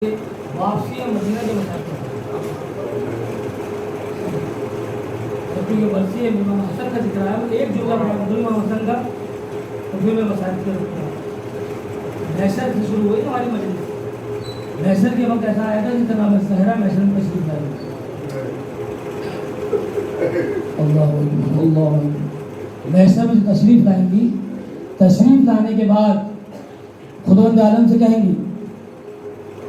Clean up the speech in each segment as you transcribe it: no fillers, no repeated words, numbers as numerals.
واپسی مدینہ کے مسائل کیونکہ برسی امام حسن کا ذکر ہے، ایک جملہ امام حسن کا تو پھر میں مسائل کے رکھتا ہوں۔ محشر سے شروع ہوئی ہماری مجلس، محشر کے وقت ایسا آیا تھا جس کا نام ہے صحرا محشر میں تشریف لائی۔ اللہ اکبر اللہ اکبر، محشر میں تشریف لائیں گی، تشریف لانے کے بعد خداوند عالم سے کہیں گی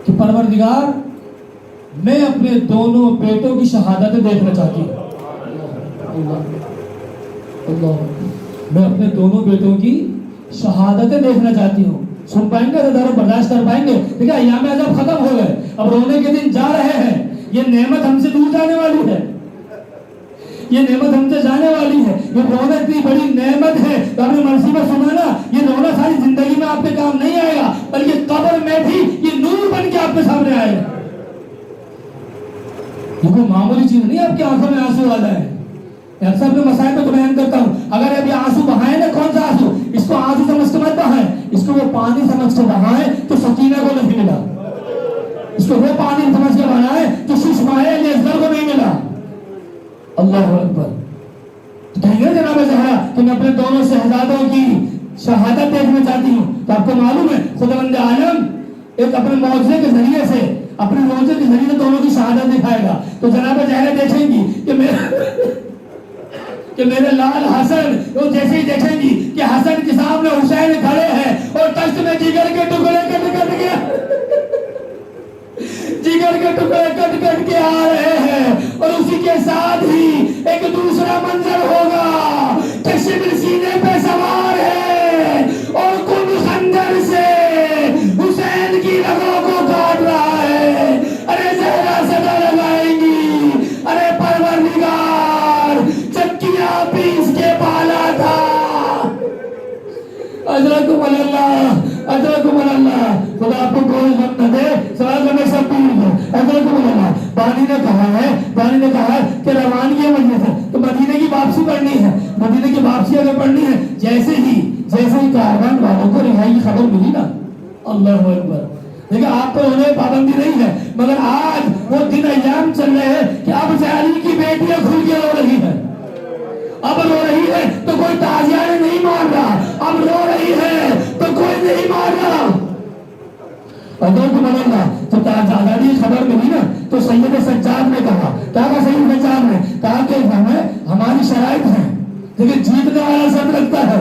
کہ پروردگار میں اپنے دونوں بیٹوں کی شہادتیں دیکھنا چاہتی ہوں۔ اللہ میں اپنے دونوں بیٹوں کی شہادتیں دیکھنا چاہتی ہوں۔ سن پائیں گے ذرا برداشت کر پائیں گے؟ دیکھیں ایام عذاب ختم ہو گئے، اب رونے کے دن جا رہے ہیں، یہ نعمت ہم سے دور جانے والی ہے، یہ نعمت ہم سے جانے والی ہے۔ یہ رونا اتنی بڑی نعمت ہے تو آپ نے مرضی میں سنا نا، یہ رونا ساری زندگی میں آپ کے کام نہیں آئے گا، بلکہ قبر میں بھی یہ نور بن کے آپ کے سامنے آئے گا۔ یہ کوئی معمولی چیز نہیں، آپ کی آنکھوں میں آنسو والا ہے۔ میں اکثر اپنے مسائل میں تو بیان کرتا ہوں، اگر ابھی آنسو بہائیں نا، کون سا آنسو؟ اس کو آنسو سمجھ کے مت بہائیں، اس کو وہ پانی سمجھ کے بہائیں تو سکینہ کو نہیں ملا، اس کو وہ پانی سمجھ کے بہائیں تو ششمائے لیزر کو نہیں ملا۔ اللہ اکبر۔ تو کہیں گے جناب زہرا کہ میں اپنے دونوں شہزادوں کی شہادت دیکھنا چاہتی ہوں، تو آپ کو معلوم ہے خداوند عالم ایک اپنے معجزے کے ذریعے سے، اپنے معجزے کے ذریعے سے دونوں کی شہادت دکھائے گا۔ تو جناب زہرا دیکھیں گی کہ میرے لال حسن، وہ جیسے ہی دیکھیں گی کہ حسن کے سامنے حسین کھڑے ہیں اور تشت میں جگر کے ٹکڑے کٹ کے آ رہے ہیں، اور اسی کے ساتھ ہی ایک دوسرا منظر ہوگا کہ شبر سینے پہ سوار ہے اور کن خنجر سے حسین کی رگوں کو کاٹ رہا ہے۔ ارے زہرا صدا لگائیں گی، ارے پروردگار چکیاں پیس کے پالا تھا۔ اجرکم اللہ اجرکم اللہ، خدا آپ کو کوئی غم نہ دے، سوال میں سب پیر دو۔ اجرکم اللہ، پانی نے کہا ہے کہ روانگی ہے وجہ سے تو مدینے کی واپسی پڑھنی ہے، مدینے کی واپسی اگر پڑھنی ہے، جیسے ہی کاروان والوں کو رہائی کی خبر ملی نا، اللہ اکبر، لیکن آپ پر انہیں پابندی نہیں ہے، مگر آج وہ دن ایام چل رہے ہیں کہ اب سے علی کی بیٹیاں کھل کے رو رہی ہیں، اب رو رہی ہے تو کوئی تازیانے نہیں مار رہا، اب رو رہی ہے تو کوئی نہیں مار رہا۔ اگر کو ملنا جب آزادی خبر ملی نا تو سید سجاد نے کہا، کیا کہا سید سجاد نے؟ کہا کہ ہماری شرائط ہے، لیکن جیتنے والا سب رکھتا ہے،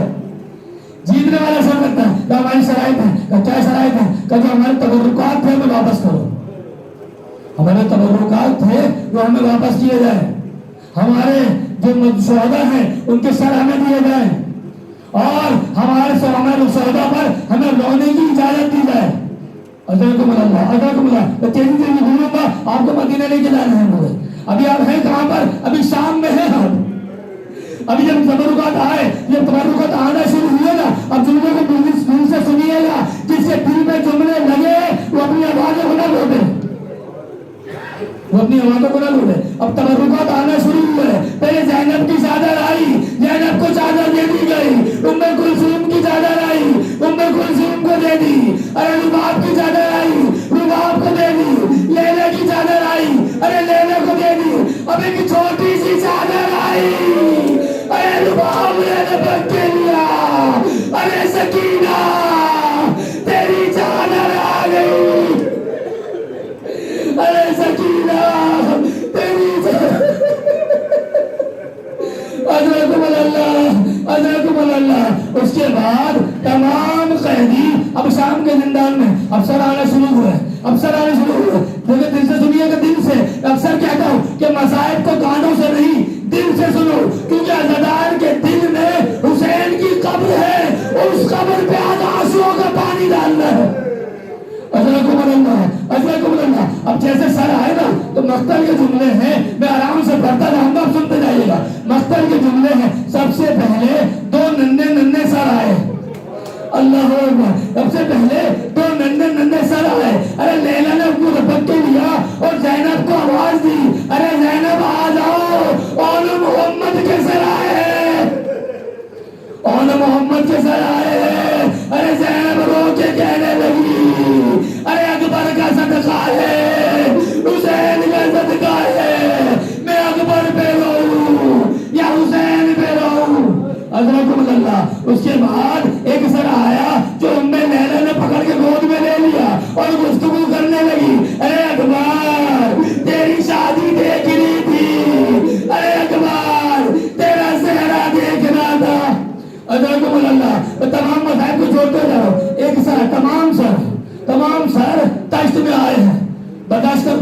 جیتنے والا سب رکھتا ہے، تو ہماری شرائط ہے۔ کیا شرائط ہے؟ کہ جو ہمارے تبرکات تھے ہمیں واپس کرو، ہمارے تبرکات تھے وہ ہمیں واپس کیے جائیں، ہمارے جو شہداء ہیں ان کے سر ہمیں دیے جائیں، اور ہمارے شہداء پر ہمیں رونے کی اجازت دی جائے۔ اجرکم اللہ اجرکم اللہ۔ میں تیزی سے گھوموں گا، آپ کو مدینہ لے کے جانا ہے مجھے۔ ابھی آپ ہیں کہاں پر؟ ابھی شام میں ہیں آپ۔ ابھی جب تبرکات آنا شروع ہوئے نا، اب جملے کو دل سے سنیے گا، جس سے دل میں جملے لگے وہ اپنی آوازیں بنا لوٹے، وہ اپنی آوازوں کو نہ لوٹے۔ اب تبرکات آنا شروع ہوئے، پہلے زینب کی چادر آئی، زینب کو چادر دے دی گئی، ام کلثوم کی چادر آئی، ام کلثوم کو دے دی، ارے رباب کی چادر آئی، رباب کو دے دی، لیلے کی چادر آئی، ارے لیلے کو دے دی، اب ایک چھوٹی سی چادر آئی، ارے رباب نے لپٹ کے لیا، ارے سکینہ تیری چادر آ گئی، ارے سکینہ تیری چادر۔ اجرکم اللہ اجرکم اللہ۔ اس کے بعد تمام قیدی اب شام کے زندان میں افسر آنا شروع ہوئے، لیکن دل سے سنیے گا، دل سے۔ اکثر کہتا ہوں کہ مصائب کو کانوں سے نہیں دل سے سنو، کیونکہ عزادار کے دل میں حسین کی قبر ہے، اس قبر پہ آج آنسوؤں کا پانی ڈالنا ہے۔ اجرکم اللہ اجرکم اللہ۔ اب جیسے سر آئے نا تو مقتل کے جملے ہیں، میں آرام سے پڑھتا جاؤں گا، آپ سنتے جائیے گا۔ مقتل کے جملے ہیں، سب سے پہلے دو ننھے سر آئے، اللہ اکبر، سب سے پہلے دو ننھے سر آئے۔ ارے لیلا نے ان کو رپٹ کے لیا اور زینب کو آواز دی، ارے زینب آ جاؤ، اول محمد کے سر آئے ہیں، اول محمد کے سر آئے ہیں۔ ارے زینب رو کے کہنے لگی، ارے اکبر کا صدقہ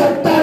70